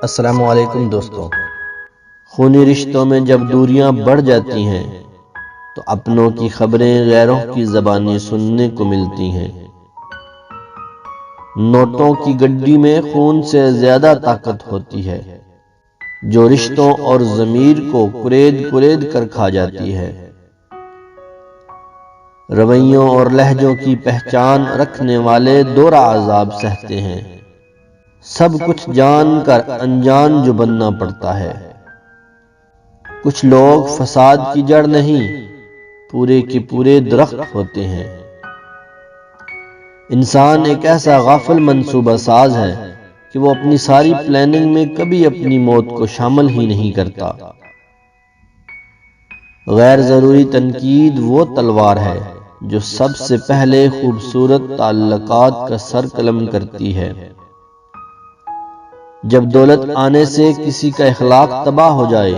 السلام علیکم دوستوں۔ خونی رشتوں میں جب دوریاں بڑھ جاتی ہیں تو اپنوں کی خبریں غیروں کی زبانیں سننے کو ملتی ہیں۔ نوٹوں کی گڈی میں خون سے زیادہ طاقت ہوتی ہے جو رشتوں اور ضمیر کو کلید کر کھا جاتی ہے۔ رویوں اور لہجوں کی پہچان رکھنے والے دوہرا عذاب سہتے ہیں، سب کچھ جان کر انجان جو بننا پڑتا ہے۔ کچھ لوگ فساد کی جڑ نہیں، پورے کے پورے درخت ہوتے ہیں۔ انسان ایک ایسا غافل منصوبہ ساز ہے کہ وہ اپنی ساری پلاننگ میں کبھی اپنی موت کو شامل ہی نہیں کرتا۔ غیر ضروری تنقید وہ تلوار ہے جو سب سے پہلے خوبصورت تعلقات کا سر قلم کرتی ہے۔ جب دولت آنے سے کسی کا اخلاق تباہ ہو جائے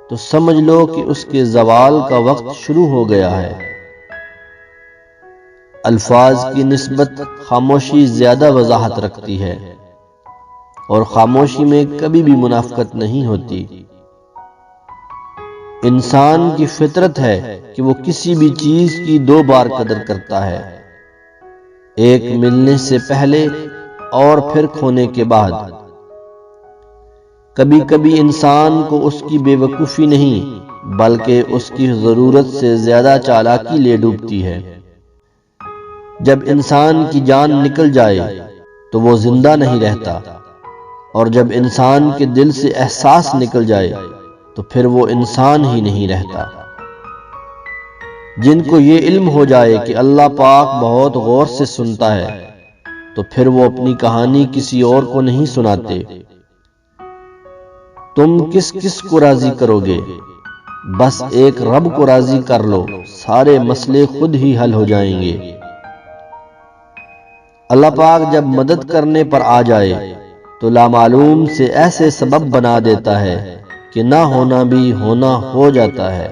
تو سمجھ لو کہ اس کے زوال کا وقت شروع ہو گیا ہے۔ الفاظ کی نسبت خاموشی زیادہ وضاحت رکھتی ہے، اور خاموشی میں کبھی بھی منافقت نہیں ہوتی۔ انسان کی فطرت ہے کہ وہ کسی بھی چیز کی دو بار قدر کرتا ہے، ایک ملنے سے پہلے اور پھر کھونے کے بعد۔ کبھی کبھی انسان کو اس کی بے وقوفی نہیں بلکہ اس کی ضرورت سے زیادہ چالاکی لے ڈوبتی ہے۔ جب انسان کی جان نکل جائے تو وہ زندہ نہیں رہتا، اور جب انسان کے دل سے احساس نکل جائے تو پھر وہ انسان ہی نہیں رہتا۔ جن کو یہ علم ہو جائے کہ اللہ پاک بہت غور سے سنتا ہے تو پھر وہ اپنی کہانی کسی اور کو نہیں سناتے۔ تم کس کس کو راضی کرو گے؟ بس ایک رب کو راضی کر لو، سارے مسئلے خود ہی حل ہو جائیں گے۔ اللہ پاک جب مدد کرنے پر آ جائے تو لامعلوم سے ایسے سبب بنا دیتا ہے کہ نہ ہونا بھی ہونا ہو جاتا ہے۔